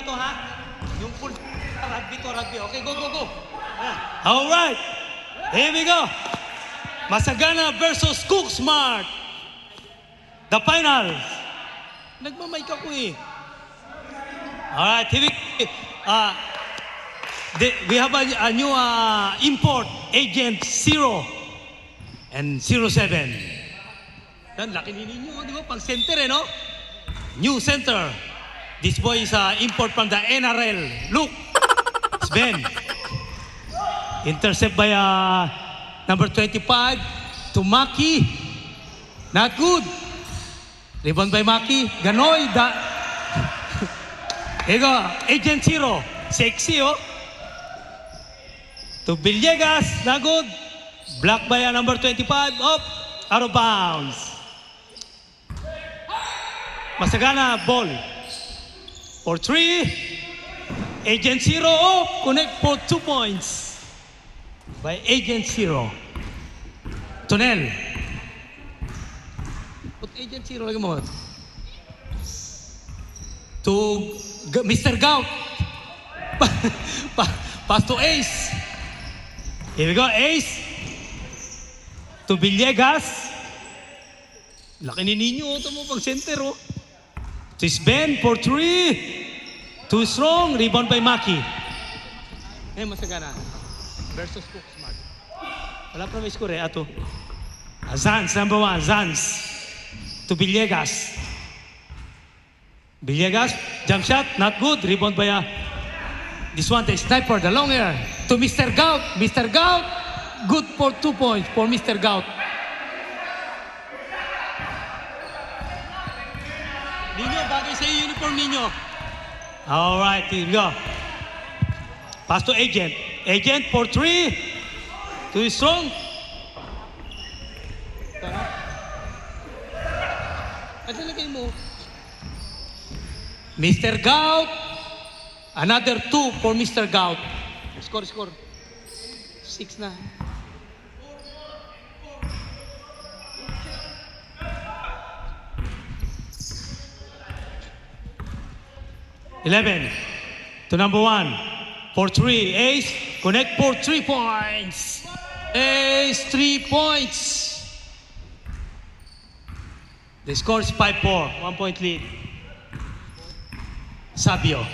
to, ha? Yung full rugby to, rugby. Okay, go, go, go. All right. Here we go. Masagana versus Cook Smart. The finals. Nagmamay ka ko eh. All right. Here we have a new import, Agent 0 and 07. Yan, laki ninyo, di ba? Pang center eh, no? New center. This boy is import from the NRL. Look. Sven. Intercept by number 25 to Maki. Not good. Rebound by Maki. Ganoy. Here you go. Agent 0. Sexy, oh. To Villegas. Not good. Blocked by number 25. Up. Out of bounds. Masagana ball. For 3. Agent 0. Oh. Connect for 2 points. By Agent 0. Tonel. Put Agent 0 lagi mo. To Mr. Gout. Pass to Ace. Here we go, Ace. To Villegas. Laki ninyo, ito mo pang center, oh. To Sven for 3. Too strong. Rebound by Maki. Eh, Masagana. Versus Cook Smart. Wala pa may score eh. Ato. Zans, number 1. Zans. To Villegas. Villegas. Jump shot. Not good. Rebound by this one, the sniper, the long air. To Mr. Gout. Mr. Gout. Good for 2 points for Mr. Gout. Ninyo, bagay sa iyo uniform ninyo. All right, here we go. Pass to Agent. Agent for 3. Too strong. At nalagay mo. Mr. Gout. Another 2 for Mr. Gout. Score, score. 6 na. $11 to number 1 for 3. Ace, connect for 3 points. Ace, 3 points. The score is 5-4. 1 point lead. Sabio.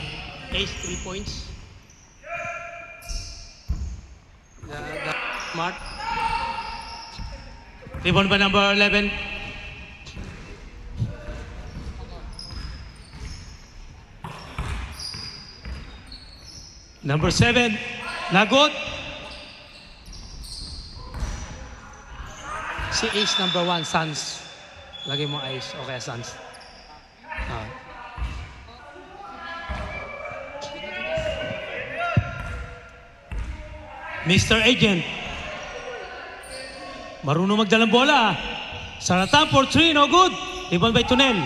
Ace, 3 points. The Smart. Rebound by number 11. Number 7, Nagot. Si Ace number 1, Sans. Lagay mo Ace. Okay, Sans. Mr. Agent. Marunong magdalang bola. Saratan for 3, no good. Rebound by Tunel.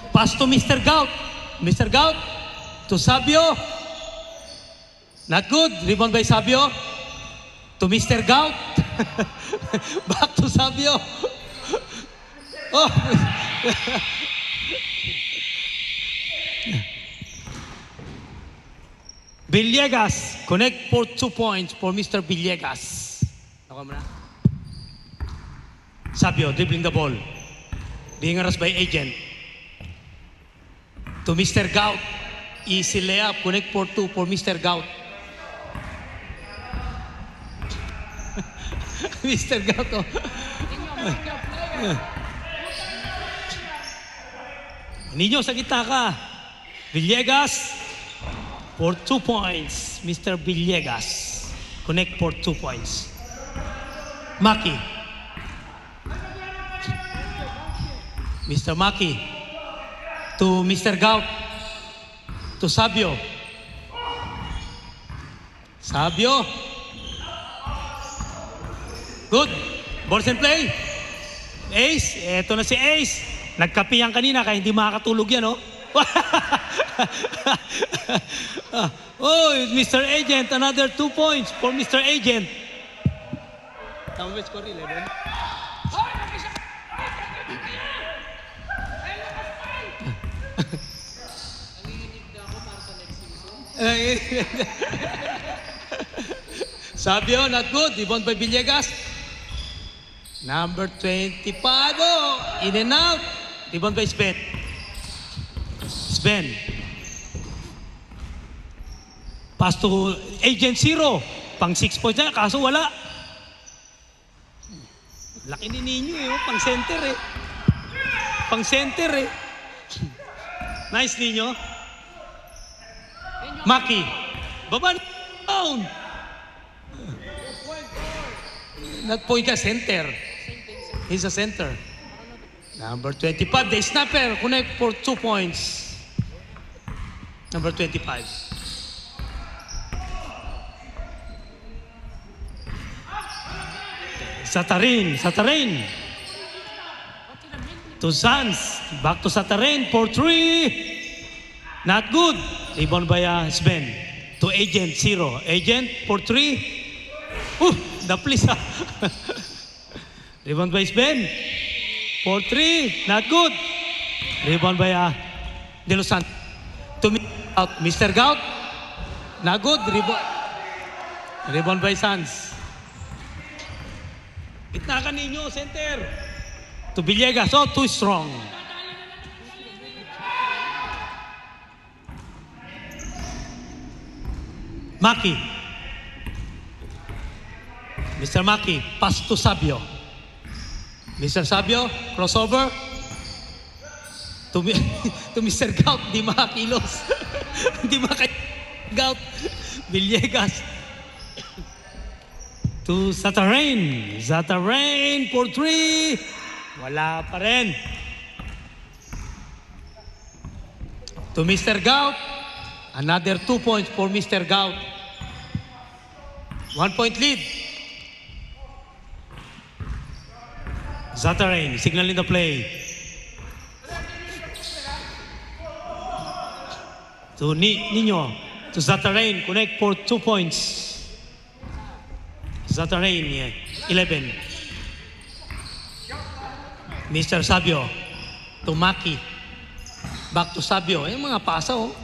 Pass to Mr. Gout. Mr. Gout to Sabio. Not good. Rebound by Sabio. To Mr. Gout. Back to Sabio. Oh. Villegas. Connect for 2 points for Mr. Villegas. Ako mo na. Sabio dribbling the ball. Being harassed by Agent. To Mr. Gout. Easy layup. Connect for 2 for Mr. Gout. Mr. Gout. Oh. Ninyo, sa gitna ka. Villegas. For 2 points. Mr. Villegas. Connect for 2 points. Maki. Mr. Maki. To Mr. Gout. To Sabio. Sabio. Good. Balls and play. Ace. Eto na si Ace. Nagkapiyan kanina kaya hindi makakatulog yan, oh. Oh, Mr. Agent. Another 2 points for Mr. Agent. Tama ba score 11? Sabio, not good. Rebound by Villegas. Number 25. Oh, in and out. Rebound by Sven. Sven. Pass to Agent Zero. Pang 6 points na, kaso wala. Laki ni Ninyo eh, oh. Pang center eh. Pang center eh. Nice Ninyo. Maki. Baba down. Not point ka, center. He's a center. Number 25, the snapper. Connect for 2 points. Number 25. Satarin. To Sanz. Back to Satarin for 3. Not good. Rebound by Sven. To Agent, 0. Agent for 3. The please. Rebound by Sven. For 3. Not good. Rebound by De Los Santos. To Mr. Gout. Not good. Rebound by Sanz. Itna ka ninyo, center. To Villegas. Oh, too strong. Maki. Mr. Maki, pass to Sabio. Mr. Sabio, crossover. To Mr. Gout, di makakilos. Di makakilos. Villegas. To Zatarain. Zatarain for 3. Wala pa rin. To Mr. Gout. Another 2 points for Mr. Gout. 1 point lead. Zatarain signaling the play. To Nino. To Zatarain. Connect for 2 points. Zatarain, 11. Mr. Sabio. To Maki. Back to Sabio. Yung mga pasa, oh.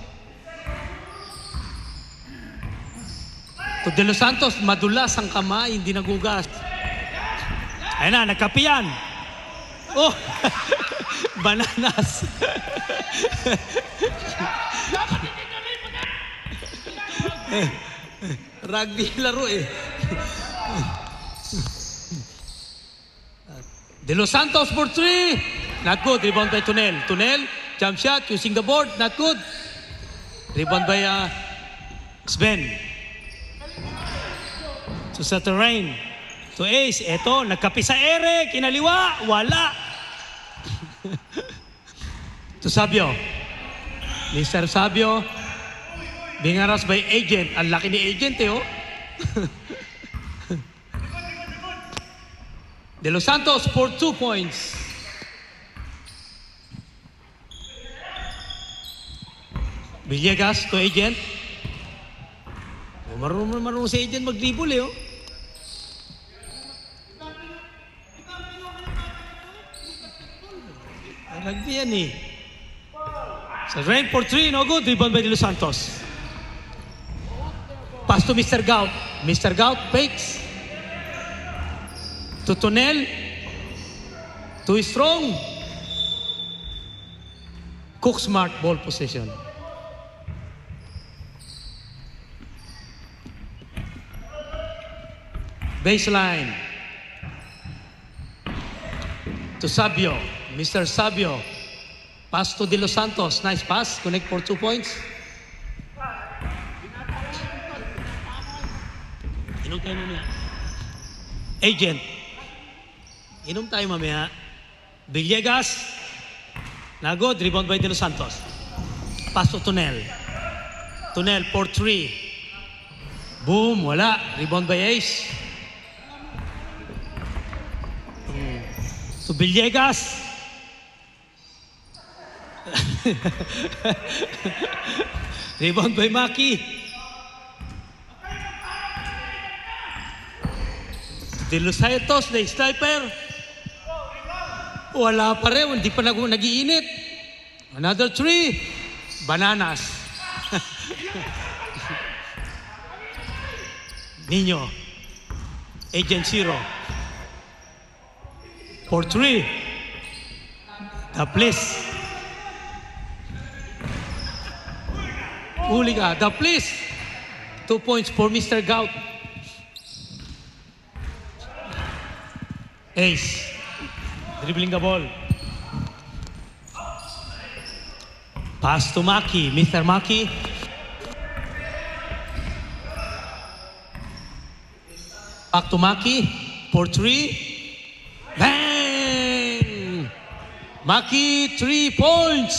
To De Los Santos, madulas ang kamay, hindi nagugas. Ayun na, nagkapiyan. Oh, bananas. Rugby laro eh. De Los Santos for 3. Not good. Rebound by Tunel. Tunel, jump shot, using the board. Not good. Rebound by Sven. To Saturain. To Ace. Eto, nagkapi sa ere. Kinaliwa. Wala. To Sabio. Mr. Sabio. Bingaras by Agent. Ang laki ni Agent eh, oh. De Los Santos for 2 points. Villegas to Agent. Marunong si Agent mag-dribble eh, oh. Rugby yan eh. So rain for 3, no good. Rebound by De Los Santos. Pass to Mr. Gout. Mr. Gout fakes. To Tunel. Too strong. Cook smart ball possession. Baseline. To Sabio. Mr. Sabio. Pass to De Los Santos. Nice pass. Connect for 2 points. Inom tayo mamaya. Agent. Inom tayo mamaya. Villegas. Nagod. Rebound by De Los Santos. Pass to Tunel. Tunel for 3. Boom. Wala. Rebound by Ace. To Villegas. Rebound by Maki. De Los Santos, the sniper. Wala pa rin, hindi pa nag-iinit. Another 3. Bananas. Nino. Agent Zero. For 3. The Bliss. Huli ka. The Bliss. 2 points for Mr. Gout. Ace. Dribbling the ball. Pass to Maki. Mr. Maki. Back to Maki. For 3. Bang! Maki, 3 points.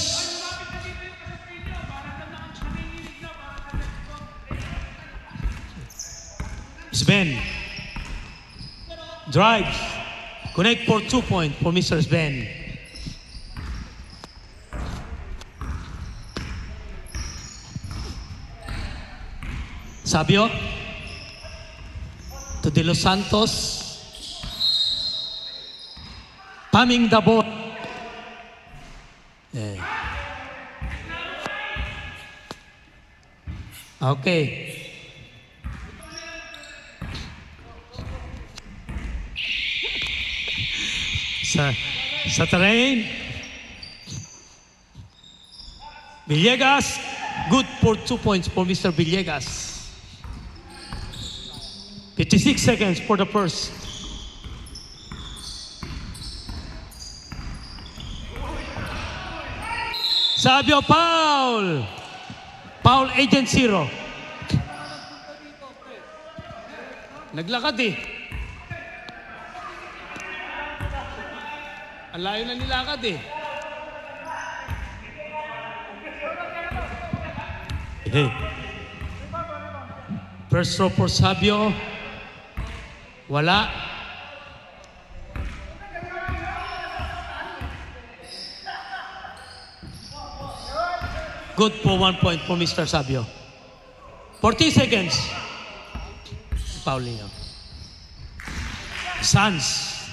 Sven. Drives. Connect for 2 points for Mr. Sven. Sabio. To De Los Santos. Pamming the ball. Yeah. Okay. Sa terrain. Villegas. Good for 2 points for Mr. Villegas. 56 seconds for the first. Sabio foul. Foul Agent Zero. Naglakad eh. Ang layo na nilakad eh. Hey. First throw for Sabio. Wala. Good for 1 point for Mr. Sabio. 40 seconds. Foul niya. Suns.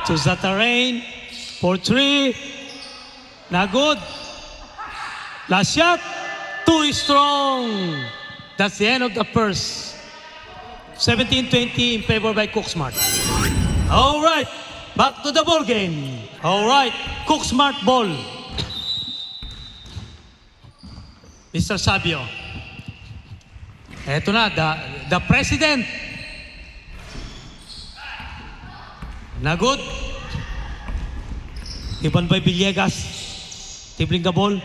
To Zatarain. For 3. Na good. Last shot. Too strong. That's the end of the first. 17-20 in favor by Cooksmart. All right. Back to the ball game. All right. Cooksmart ball. Mr. Sabio. Eto na, the president. Na good. Iban by Villegas. Dribbling the ball.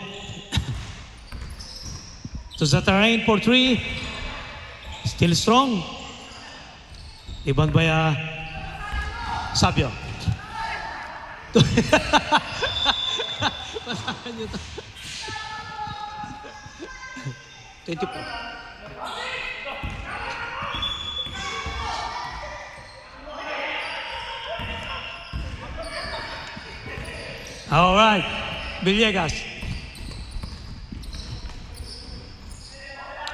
To Zatarain for 3. Still strong. Iban by Sabio. Masakan nyo to. 24. All right. Villegas.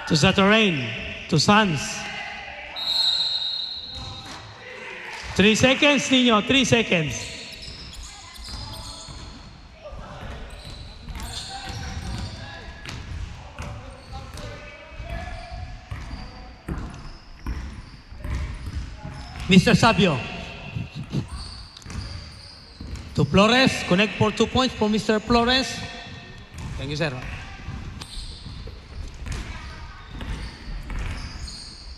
To Zatarain. To Suns. 3 seconds, Nino. 3 seconds. Mr. Sabio. To Flores. Connect for 2 points for Mr. Flores. Thank you, sir.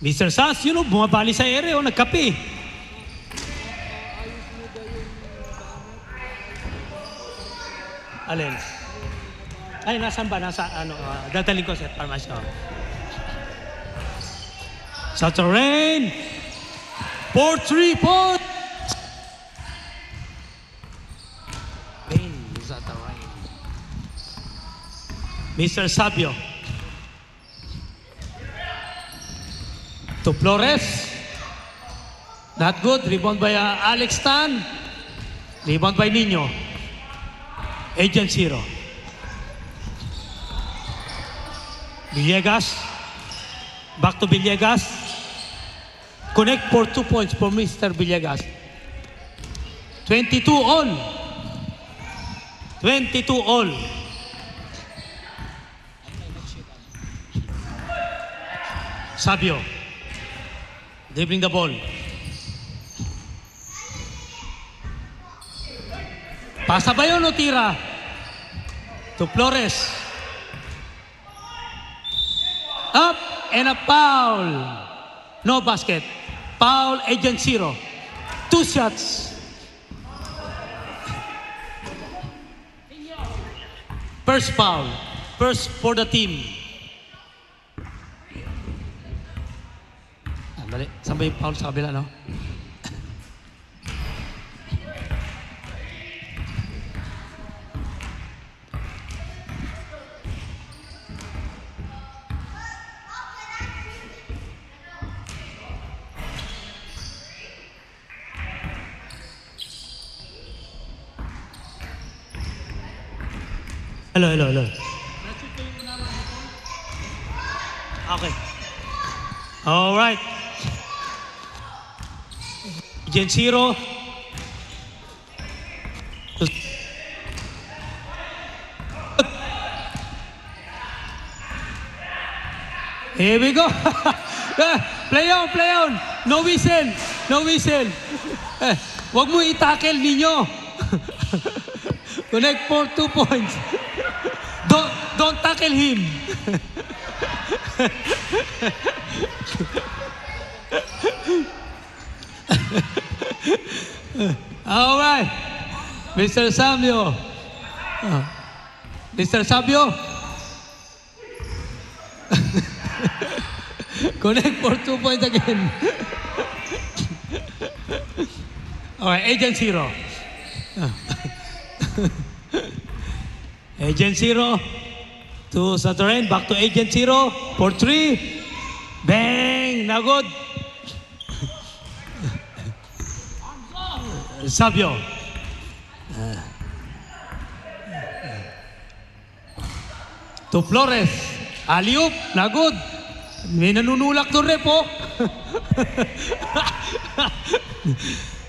Mr. Sans, yun o, bumabali sa ere o, nagkape. Alin? Ay, nasan ba? Nasa, dadaling ko, sir, para masyo. Sa terrain. For 3 points. Sa terrain. Mr. Sabio. To Flores. Not good. Rebound by Alex Tan. Rebound by Nino. Agent Zero. Villegas. Back to Villegas. Connect for 2 points for Mr. Villegas. 22 all. 22 all. Sabio. Dribbling the ball. Pasa ba yun o tira? To Flores. Up and a foul. No basket. Foul, agent 0. 2 shots. First foul. First for the team. Dali. Saan ba yung foul sa kabila, no? Hello. Okay. All right. Gen 0. Here we go. Play on. No whistle. Wag mo i-tackle ninyo. Connect for 2 points. Don't tackle him. All right. Mr. Sabio. Mr. Sabio. Connect for 2 points again. All right, agent 0. Agent 0 to Saturn, back to Agent 0 for 3. Bang! Na good. Sabio. To Flores. Alley-oop. Na good. May nanunulak doon, rep, oh.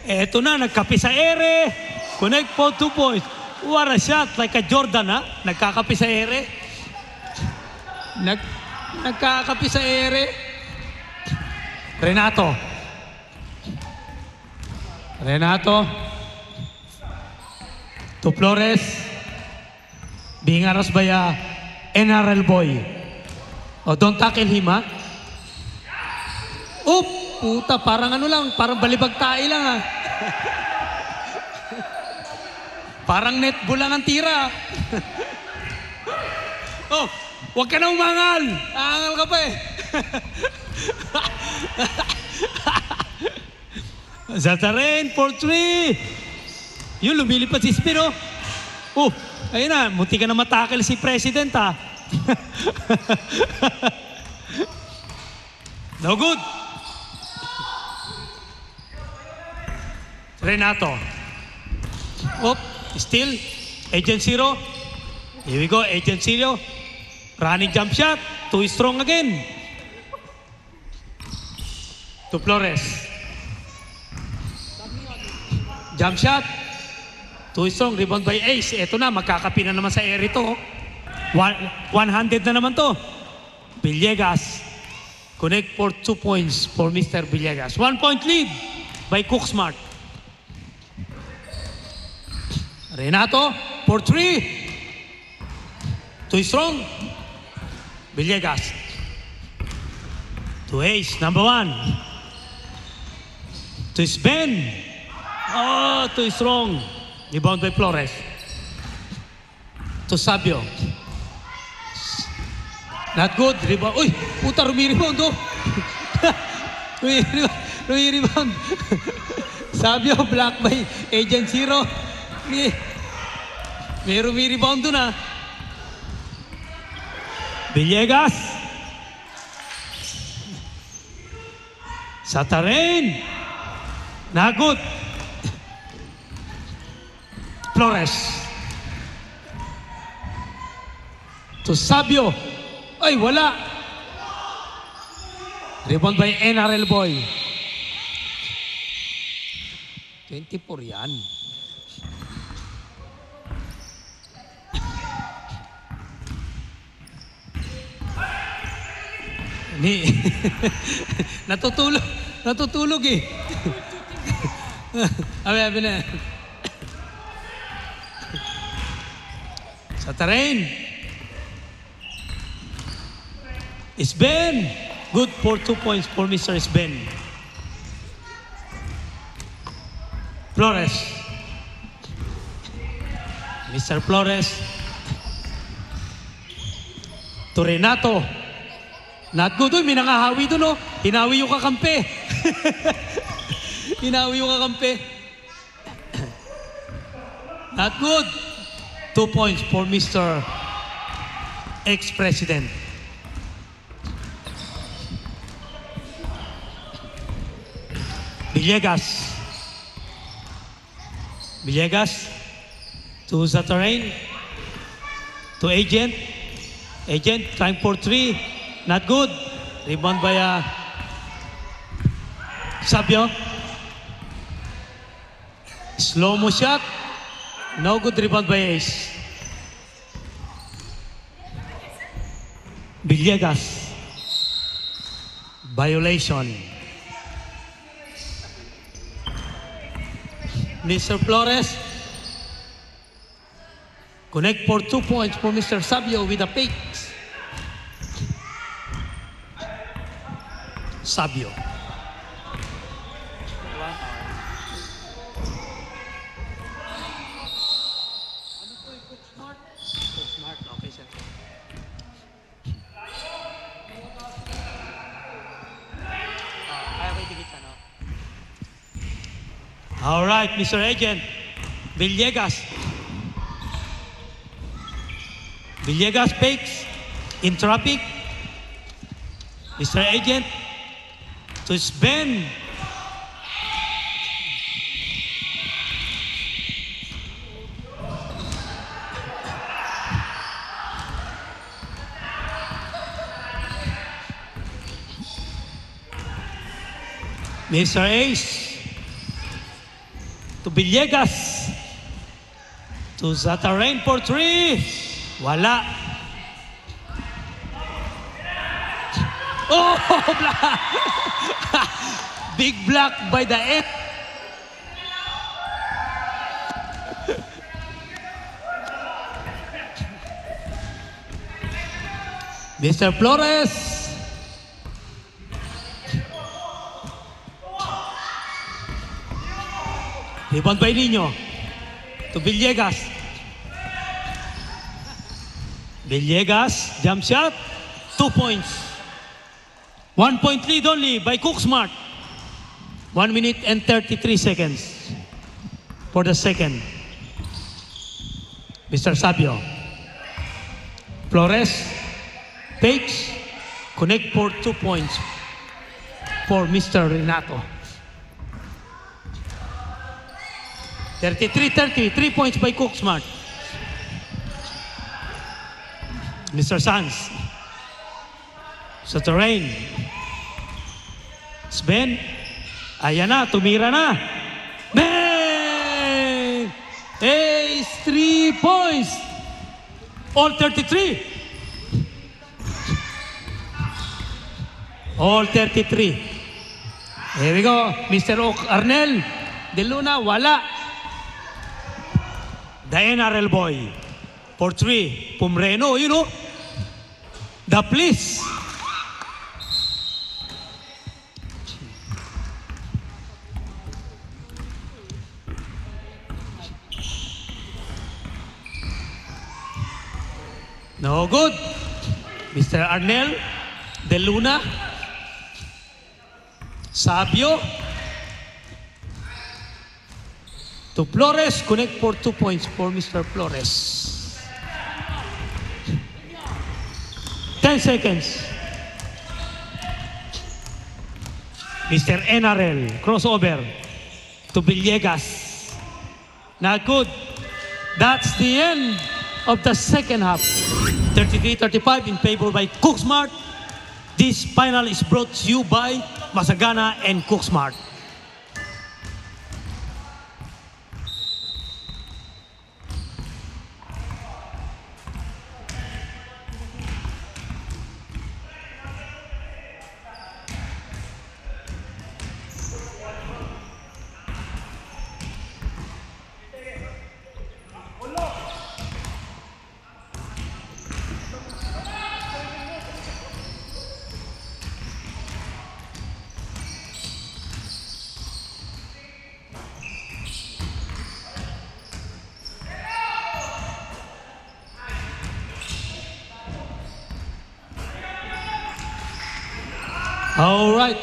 Eto na, nagkapi sa ere. Connect for 2 points. What a shot, like a Jordan, ha? Nagkakapi sa ere. Nagkakapi sa ere. Renato. To Flores. Being harassed by a NRL boy. Oh, don't tackle him, ha? Oop! Puta, parang ano lang, parang balibag tae lang, ha? Parang netball lang ang tira. Oh, huwag ka na umangal. Aangal ka pa eh. Zatarin for 3. Yun, lumilipad si Spino. Oh, ayun na, munti ka na matakil si President, ha. No good. Renato. Oh, still. Agent 0. Here we go, Agent 0. Running jump shot. Too strong again. To Flores. Jump shot. Too strong. Rebound by Ace. Ito na, magkakapi na naman sa air ito. 100 na naman to. Villegas. Connect for 2 points for Mr. Villegas. 1 point lead by Cooksmart. Renato for 3. Too strong. Villegas. To Ace, number 1. To Sven. Oh, too strong. Rebound by Flores. To Sabio. Not good. Rebound. Uy, puta, rumi-rebound, oh. Rumi-rebound. Sabio, block by Agent 0. May rumi-rebound doon, ah. Villegas. Satarin. Not good. Flores. To Sabio. Ay, wala. Rebound by NRL boy. 24 yan. Ni natutulog eh. Abi na. Sa terrain. Sven. Good for 2 points for Mr. Sven. Flores. Mr. Flores. To Renato. Not good. Uy, may nangahawi doon, oh. Hinawi yung kakampi. Hinawi yung kakampi. Not good. 2 points for Mr. Ex-President. Villegas. Villegas to Zatarain. To Agent. Agent trying for 3. Not good. Rebound by Sabio. Slow mo shot. No good rebound by Ace. Villegas. Violation. Mr. Flores. Connect for 2 points for Mr. Sabio with a pick. Sabio. Smart. Okay, sir. All right, Mr. Agent. Villegas. Villegas fakes in traffic. Mr. Agent to Sven. Mr. Ace to Villegas to Zatarain for 3. Wala. Oh, block. Big block by the end. Mr. Flores. Rebound by Nino to Villegas. Villegas, jump shot, 2 points. 1 point lead only by Cooksmart. 1 minute and 33 seconds for the second. Mr. Sabio. Flores, fakes, connect for 2 points for Mr. Renato. 33-30, 3 points by Cooksmart. Mr. Sanz. Sa terrain. Sven. Ayan na, tumira na. Bang! Ace, 3 points. All 33. All 33. Here we go. Mr. Arnel De Luna, wala. The NRL boy. For 3. Pumreno, you know. The police. No good. Mr. Arnel De Luna. Sabio. To Flores, connect for 2 points for Mr. Flores. 10 seconds. Mr. NRL, crossover to Villegas. Not good. That's the end of the second half. 33-35 in favor by Cooksmart. This final is brought to you by Masagana and Cooksmart. All right.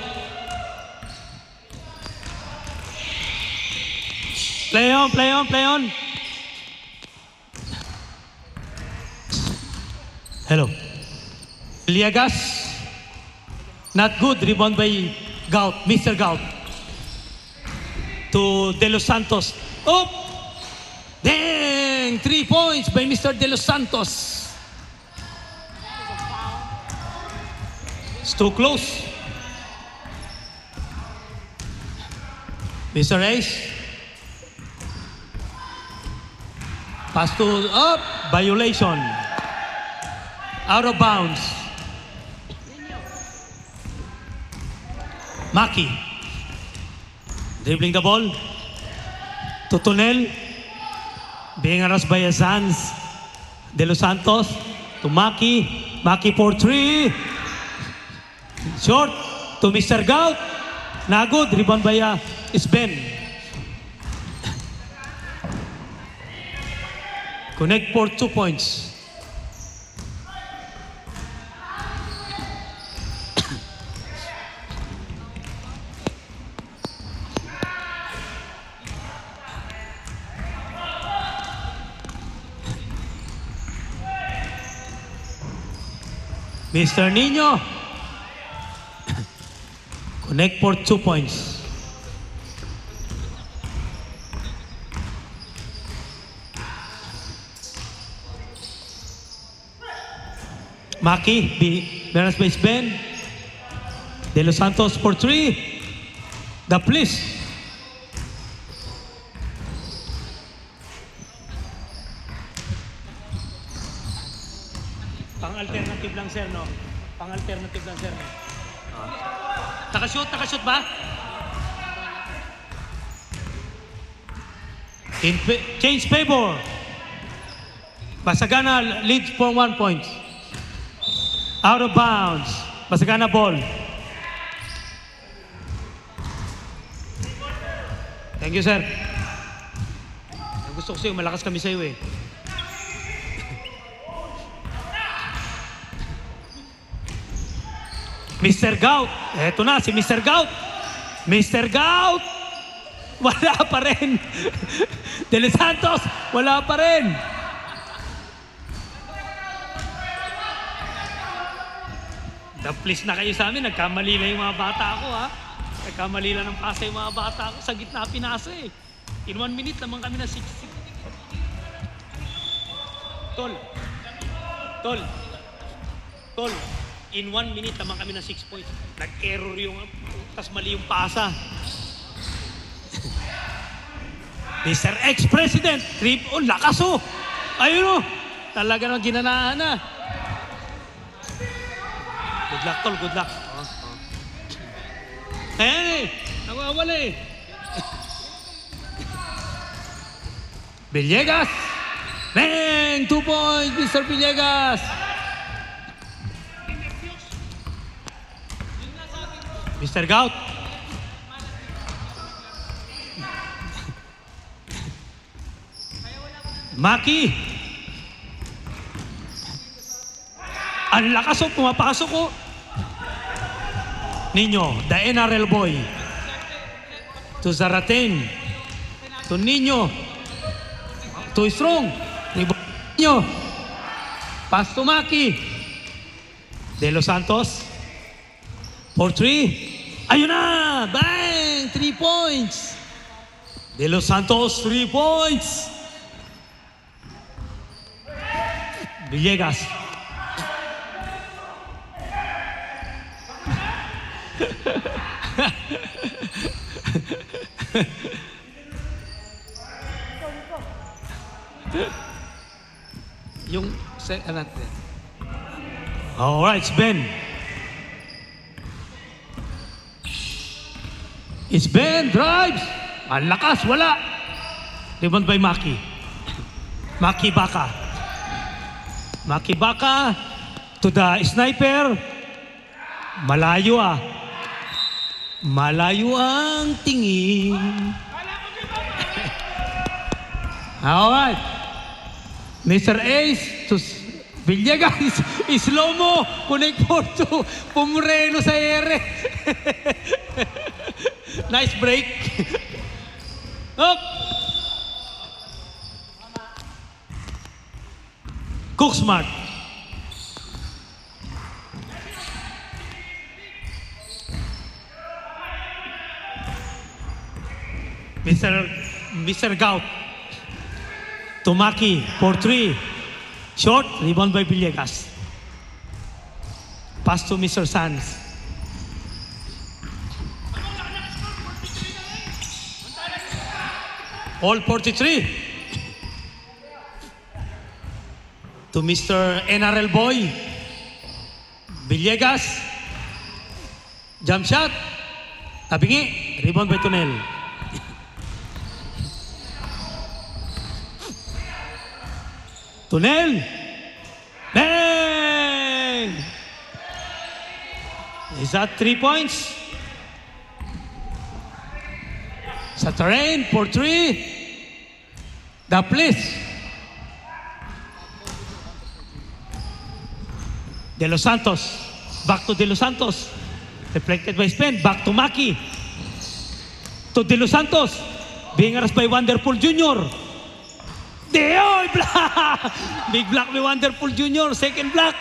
Play on, play on, play on. Hello. Villegas. Not good. Rebound by Gout, Mr. Gout. To De Los Santos. Oh! Dang! 3 points by Mr. De Los Santos. It's too close. Mr. Ace. Pass to up. Violation. Out of bounds. Maki. Dribbling the ball. To Tonel. Being harassed by Azans. De Los Santos. To Maki. Maki for 3. Short. To Mr. Gout. Nagod. Rebound by Sven. Connect for 2 points. Mr. Nino. Connect for 2 points. Maki, Beras by Ben. De Los Santos for 3. The please. Pang-alternative lang, sir, no? Pang-alternative lang, sir. Nakashoot ba? Change favor. Basagana leads for 1 point. Out of bounds. Basagana ball. Thank you, sir. Gusto ko sa'yo, malakas kami sa'yo eh. Mr. Gout. Eto na, si Mr. Gout. Mr. Gout. Wala pa rin. De Los Santos, wala pa rin. Please na kayo sa amin, nagkamali na yung mga bata ko, ha? Nagkamali lang ng pasa yung mga bata ko. Sa gitna pinasa eh. In 1 minute naman kami na 60. Tol. In 1 minute naman kami na 6 points. Nag-error yung, tas mali yung pasa. Mr. Ex-President, lakas oh! Ayun oh! Talaga nang ginanaan na. Good luck, tol. Good luck. Ayan eh. Nawawala eh. Villegas. Bang! 2 points, Mr. Villegas. Mr. Gout. Maki. Ang lakas oh, pumapasok oh. Nino, the NRL boy. To Zaraten. To Nino. To Strong. Nino. Pass to Maki. De Los Santos. For 3. Ayun na! Bang! 3 points. De Los Santos, 3 points. Villegas. Yung natin. All right, it's Ben. It's Ben, drives. Ang lakas, wala. Rebound by Maki. Maki Baka. Maki Baka to the sniper. Malayo ah. Malayo ang tingin. All right. Mr. Ace to Villegas, slow mo. Connect for two. Pumreno sa ere. Nice break. Up. Cook Smart. Mr. Gout. Tumaki for 3. Short, rebound by Villegas. Pass to Mr. Sanz. All 43. To Mr. NRL Boy. Villegas. Jump shot. Tabingi. Rebound by Tunel. Tunel. Bang! Is that 3 points? Sa terrain for 3. The place. De Los Santos. Back to De Los Santos. Deflected by Spen. Back to Maki. To De Los Santos. Being harassed by Wonderful Jr. Deoy block! Big block by Wonderful Jr. Second block.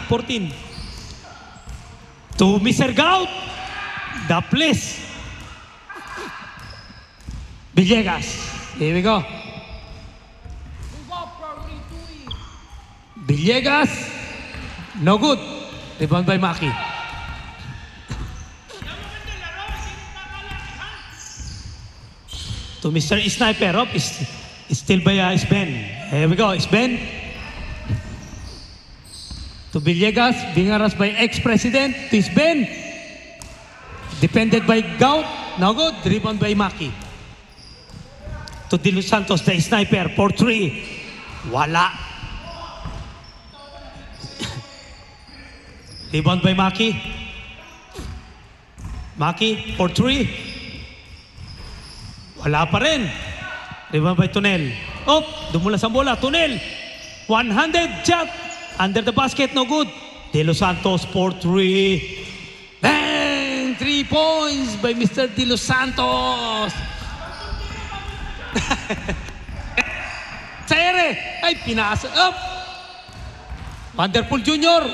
14. To Mr. Gout. The place. Villegas. Here we go. Villegas. No good. Rebound by Maki. To Mr. Sniper. Up is still by Sven. Here we go. Sven. To Villegas. Being harassed by ex-president. To Sven. Defended by Gout. No good. Rebound by Maki. To De Los Santos. The Sniper. For 3. Wala. Rebound by Maki. Maki for 3. Wala pa rin. Rebound by Tunel. Oh, dumula sa bola. Tunel. 100 shot. Under the basket. No good. De Los Santos for 3. Bang! 3 points by Mr. De Los Santos. Sa ere. Ay, pinasa. Up. Wonderful Junior.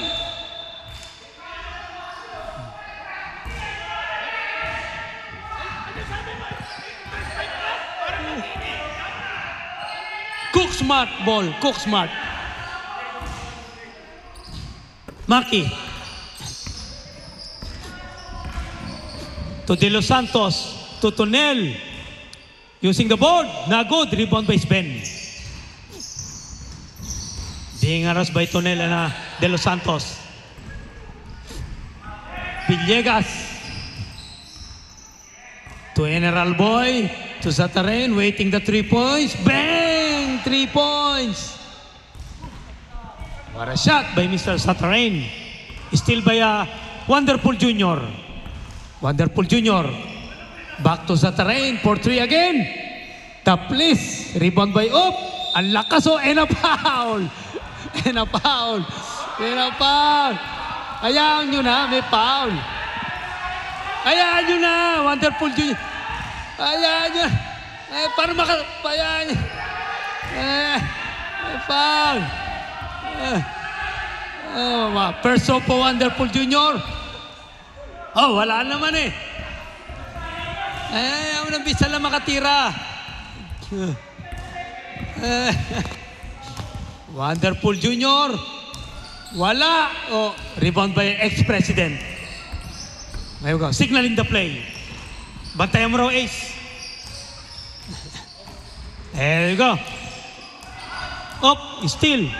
Cook Smart ball. Cook Smart. Maki. To De Los Santos. To Tunel. Using the board. Na good. Rebound by Sven. Being harassed by Tunel and De Los Santos. Villegas. To General Boy. To Zatarain. Waiting the 3 points. Bang! 3 points. What a shot by Mr. Zatarain. Still by Wonderful Junior. Wonderful Junior. Back to Zatarain for 3 again. The please. Rebound by Up. Ang lakas and a foul. And a foul. And a foul. Hayaan nyo na. May foul. Hayaan nyo na. Wonderful Junior. Hayaan nyo. Para hayaan nyo. May foul. First off po Wonderful Junior. Oh, wala naman eh. Ayaw nang bisa lang makatira. Wonderful Junior. Wala. Oh, rebound by ex-president. There we go. Signaling the play. Bantayan mo raw, Ace. There you go. Up, still.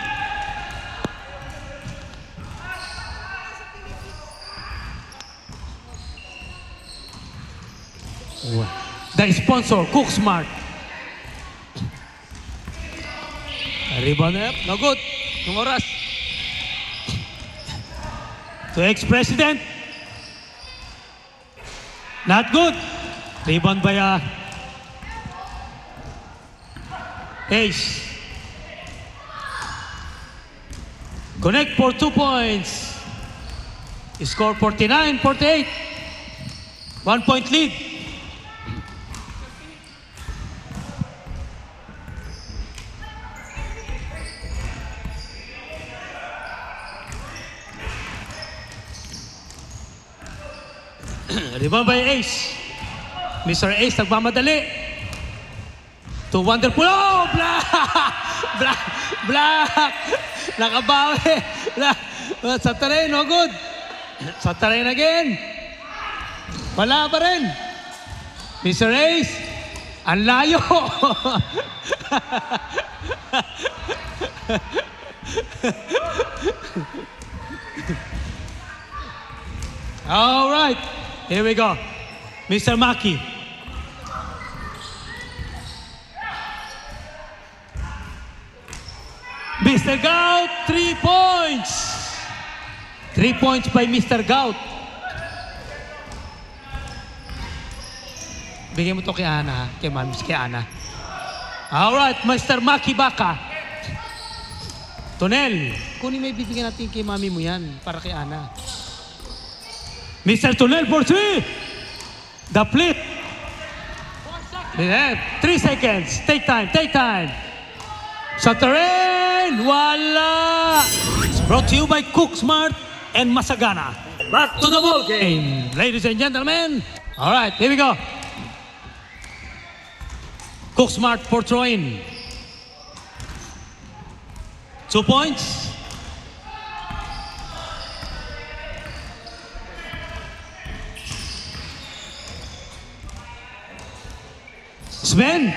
The sponsor, Cook Smart. Rebound up, no good. Yung oras. To ex-president. Not good. Rebound by Ace. Connect for 2 points. Score 49-48. 1 point lead. Rebound by Ace. Mr. Ace nagmamadali. To Wonderful. Oh! Black! Black! Black! Nakabawi. Black. Sa terrain, no good. Sa terrain again. Wala pa rin. Mr. Ace. Ang layo. All right. Here we go. Mr. Maki. Mr. Gout, 3 points. 3 points by Mr. Gout. Bigyan mo to kay Ana, kay Ma'am, kay Ana. All right, Mr. Maki Baka. Tonel, kunin mo ibibigyan natin kay Mami mo yan, para kay Ana. Mr. Tonel for 3. The flip. 3 seconds. Take time, take time. Sa terrain, wala. It's brought to you by Cook Smart and Masagana. Back to the ball game, ladies and gentlemen. All right, here we go. Cook Smart for throw-in. 2 points. Sven.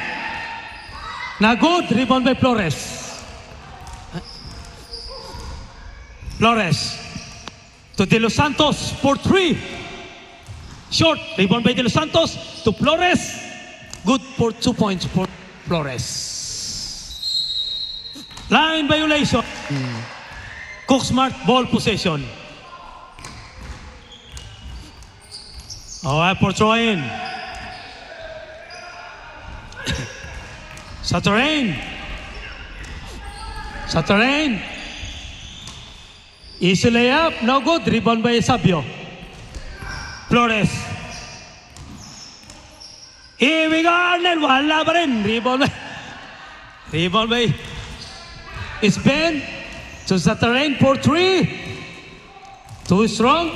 Na good. Rebound by Flores. Flores. To De Los Santos for 3. Short. Rebound by De Los Santos to Flores. Good for 2 points for Flores. Line violation. Cook Smart ball possession. Alright, for throw-in. Sa terrain. Sa terrain. Easy layup. No good. Rebound by Sabio. Flores. Here we go. Arnel. Wala pa rin. Rebound by... Rebound by... Sven. So sa terrain for 3. Too strong.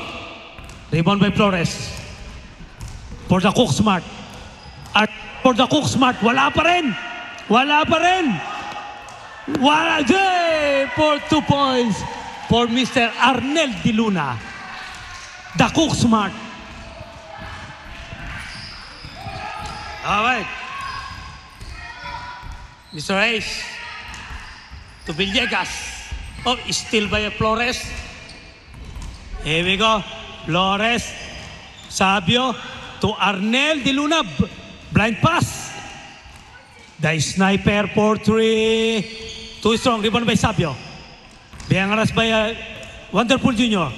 Rebound by Flores. For the Cook Smart. At for the Cook Smart. Wala pa rin. Wala pa rin. Wala. Jay! For 2 points for Mr. Arnel Di Luna. The Cook Smart. All right. Mr. Ace. To Villegas. Oh, still by Flores. Here we go. Flores. Sabio. To Arnel Di Luna. Blind pass. The sniper for 3. Too strong. Rebound by Sabio. Biangaras by Wonderful Junior.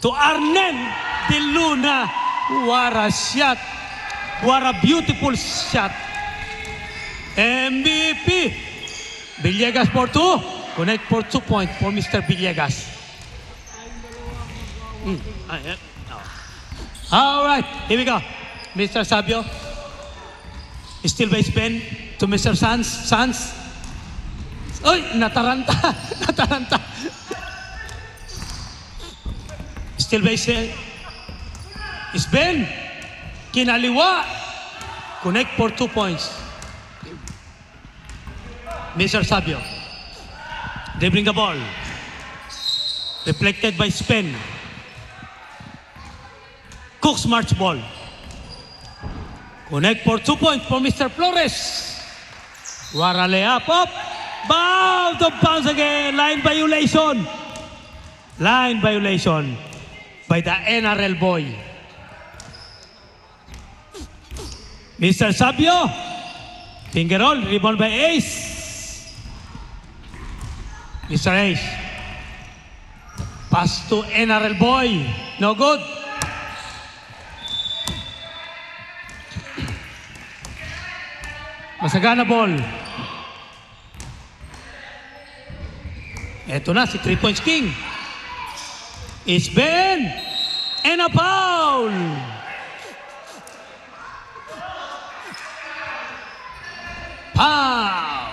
To Arnel De Luna. What a shot. What a beautiful shot. MVP. Villegas for 2. Connect for 2 points for Mr. Villegas. All right. Here we go. Mr. Sabio. Still by Sven to Mr. Sanz. Sanz. Oy, nataranta. Nataranta. Still by Sven. Kinaliwa. Connect for 2 points. Mr. Sabio. They bring the ball. Reflected by Sven. Cook Smart's ball. Connect for 2 points for Mr. Flores. What a layup up. Out of bounds again. Line violation. Line violation by the NRL boy. Mr. Sabio. Finger roll. Rebound by Ace. Mr. Ace. Pass to NRL boy. No good. Masagana ball. Eto na, si 3 points king. It's Ben. And a foul. Foul.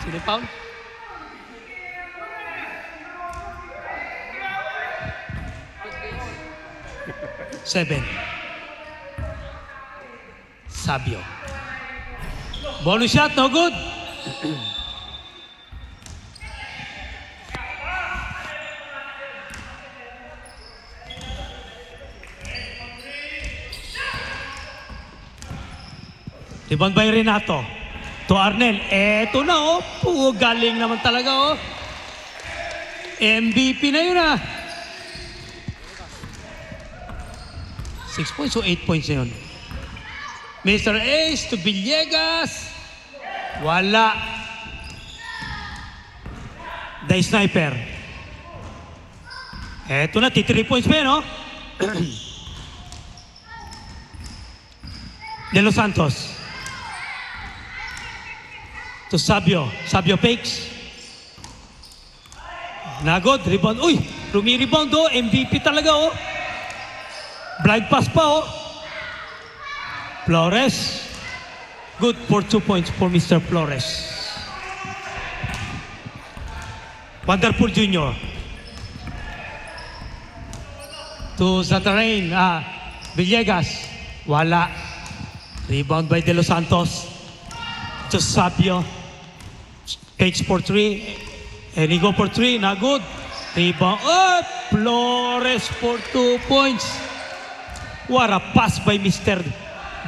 Sino yung foul? Seven. Sabio. Bonus shot, no good. Rebound by Renato. To Arnel. Eto na, oh. Galing naman talaga, oh. MVP na yun, ah. 6 points o 8 points na yun. Mr. Ace to Villegas. Wala. The sniper. Eto na, 3 points pa yun, oh. De Los Santos. To Sabio. Sabio fakes. Nagod, rebound. Uy, rumi-rebound, oh. MVP talaga, oh. Blind pass pa, oh. Flores. Good for 2 points for Mr. Flores. Wonderful Junior. To Zatarain. Villegas. Wala. Rebound by De Los Santos. To Sabio. Fakes for 3. And he go for 3. Not good. Rebound. Oh, Flores for 2 points. What a pass by Mr.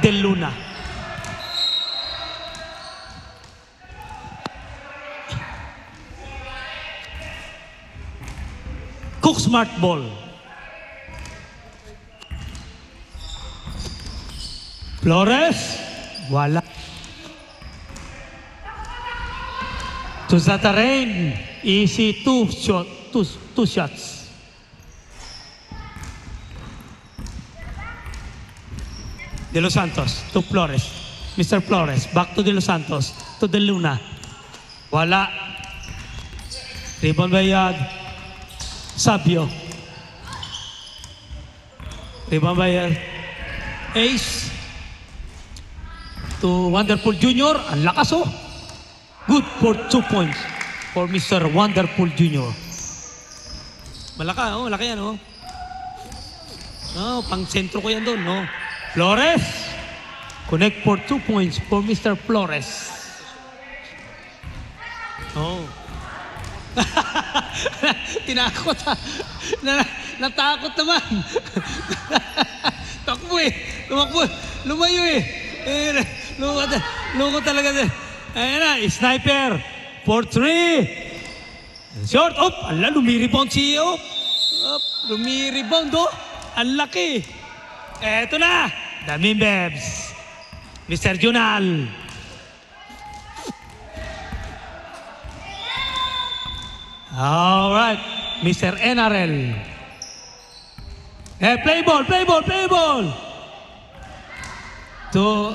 De Luna. Cook smart ball. Flores. Wala. To Zatarain. Easy 2 shots. De Los Santos to Flores. Mr. Flores, back to De Los Santos, to De Luna. Wala. Rebound by Sabio. Rebound by Ace. To Wonderful Junior. Ang lakas, oh. Good for 2 points for Mr. Wonderful Junior. Malaka, oh. Malaki yan, oh. Oh, pang sentro ko yan doon, no? Flores. Connect for 2 points for Mr. Flores. Oh. Tinakot, ha. Natakot naman. Takbo, eh. Tumakbo. Lumayo, eh. Luko talaga. Ayan na, sniper. For 3. Short. Oh, ala, lumirebound si, oh. Lumirebound, oh. Ang laki. Eto na. The Mimbebs. Mr. Junal. All right. Mr. NRL. Play ball. To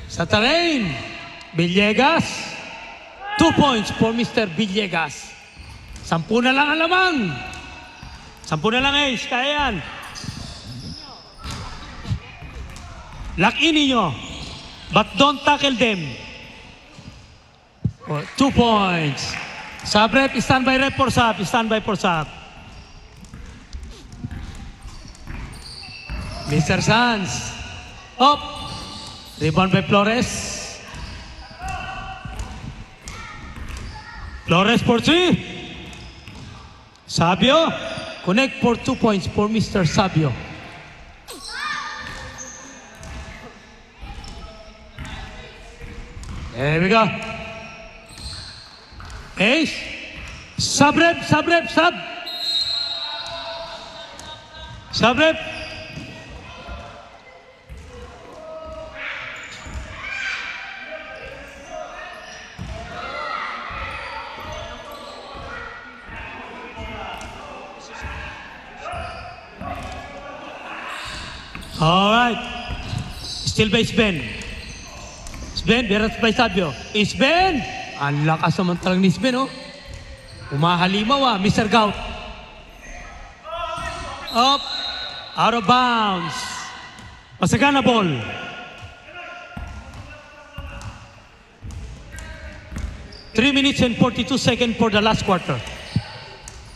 Zatarain. Villegas. 2 points for Mr. Villegas. 10 na lang ang lamang. 10 na lang, Ace. Kaya yan. Lock in ninyo. But don't tackle them. 2 points. Sub rep, standby rep for sub. Standby for sub. Mr. Sanz. Up. Rebound by Flores. Flores for 3. Sabio. Connect for 2 points for Mr. Sabio. There we go. Ace. Sub rep. Sub rep. All right. Still by Sven. Sven, berat by Sabio. Sven. Ang lakas naman talagang ni Sven, oh. Umahalimaw, Mr. Gout. Up. Out of bounds. Masagana ball. Three minutes and 42 seconds for the last quarter.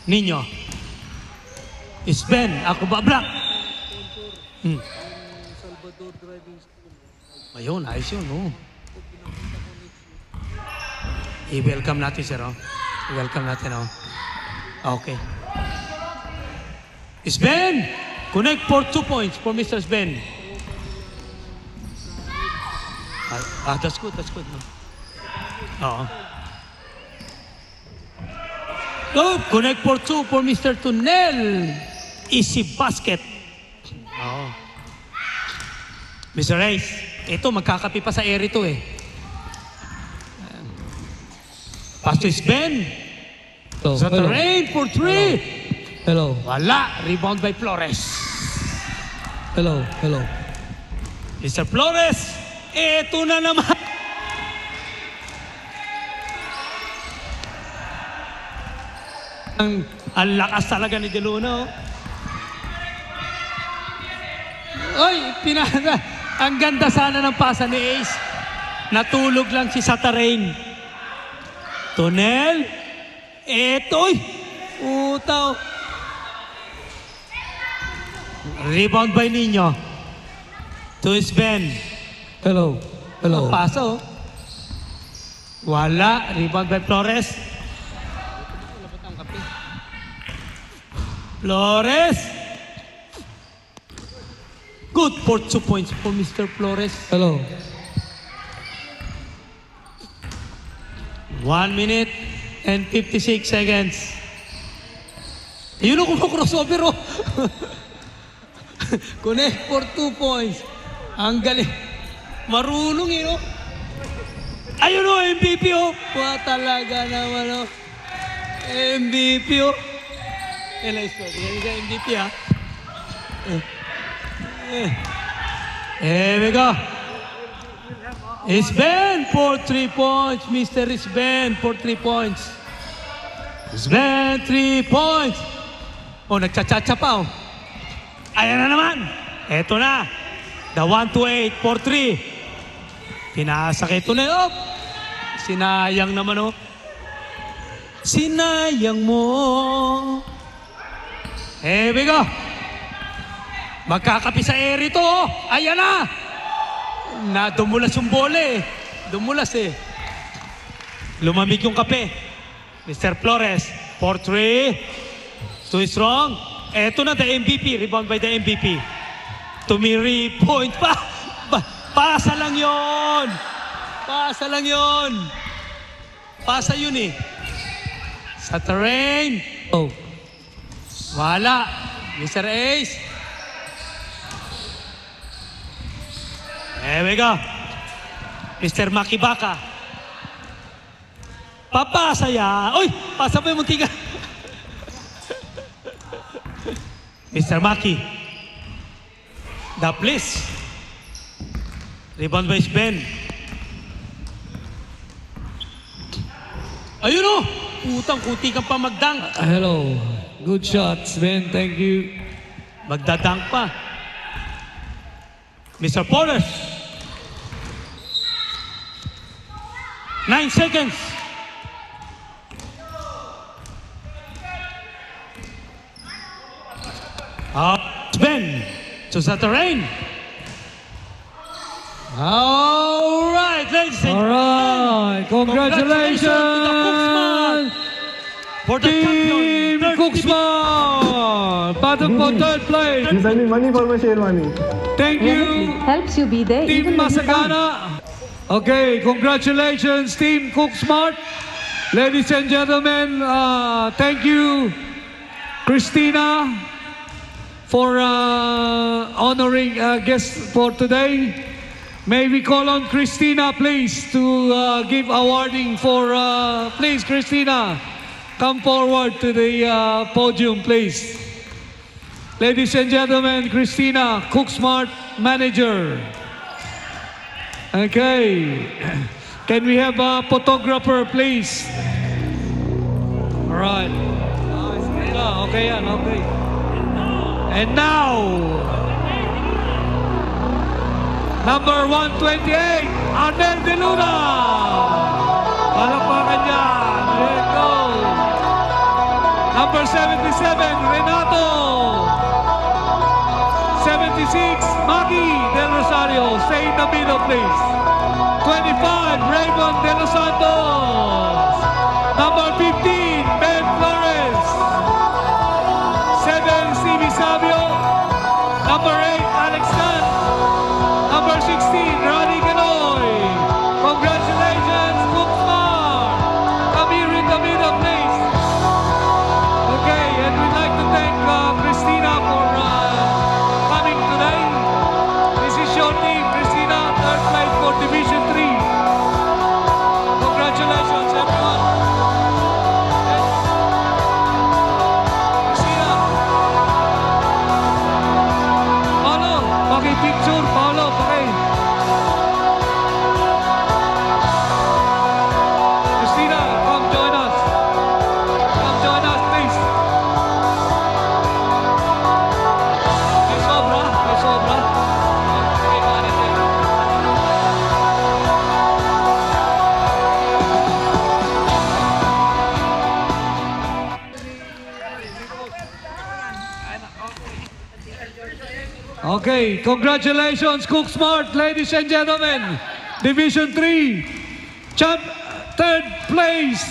Ninyo. Sven, ako ba? Black. Ayun, ayos yun, oh. I-welcome natin, sir, oh. I-welcome natin, oh. Okay. Sven! Connect for 2 points for Mr. Sven. That's good, no? Oo. Oh, connect for 2 for Mr. Tunel. Easy basket. Oo. Mr. Reyes, ito, magkakapi pa sa area ito, eh. Pass to Sven. Sa terrain for 3. Hello. Wala. Rebound by Flores. Hello. Mr. Flores, eto na naman. Ang lakas talaga ni De Luna, oh. Oy, ang ganda sana ng pasa ni Ace. Natulog lang si Satarain. Tunel. Eto'y. Utaw. Rebound by Nino. To Sven. Hello. Paso. Wala. Rebound by Flores. Flores. Good for 2 points for Mr. Flores. Hello. 1 minute and 56 seconds. Yun ang crossover, oh. Connect for 2 points. Ang galing. Marunong, oh. Ayun, oh, MVP, oh. Talaga naman, oh. MVP, oh. Nice, oh. MVP, ha. Here we go. Sven for 3 points. Mr. Sven for 3 points. Sven, 3 points. Oh, nagchachacha pa, oh. Ayan na naman. Eto na. The 1-8 for 3. Pinasa kay Tunay. Oh, sinayang naman, oh. Sinayang mo. Here we go. Magkakapi sa area ito, oh. Ayan na. Dumulas yung bola, eh. Dumulas, eh. Lumamig yung kape. Mr. Flores, 4-3. Too strong. Eto na, the MVP. Rebound by the MVP. Tumiri point pa. Pasa lang yon. Pasa lang yon. Pasa yun, eh. Sa terrain. Oh. Wala. Mr. Ace. There we go. Mr. Makibaka. Papasa ya. Uy! Pasa pa yung muntiga. Mr. Maki. The please. Rebound by Sven. Ayun, oh! Utang, kuti kang pa magdang. Hello. Good shot, Sven. Thank you. Magdadang pa. Mr. Flores. 9 seconds. Sven to Satarain. All right, ladies and All right. Congratulations. For the Team champion, Cooksman. Battle for third place. You send me money for my share money. Thank you. Helps you be there Team even when you can't. Masagana. Okay, congratulations, Team Cooksmart. Ladies and gentlemen, thank you, Christina, for honoring guest for today. May we call on Christina, please, to give awarding for, please, Christina, come forward to the podium, please. Ladies and gentlemen, Christina, Cooksmart Manager. Okay. Can we have a photographer, please? Alright. Okay yan, okay. And now, number 128, Arnel De Luna. Palakpakan yan. There you go. Number 77, Renato. 76, Maggie Del Rosario. Stay in the middle, please. 25, Raymond De Los Santos. Number 15, Ben Flores. 7, Stevie Sabio. Number 8, Alex Tan. Number 16, Ronnie Ganoy. Congratulations, Cookmar. Come here in the middle, please. Okay, and we'd like to thank Christina for coming today. This is your team, Christina, third place for Division 3. Congratulations, everyone. Yes. Christina. Paolo, paki-picture. Paolo, paki. Christina, come join us. Come join us, please. May sobra, may sobra. Okay, manage it. Okay, congratulations, Cook Smart, ladies and gentlemen. Division 3, third place,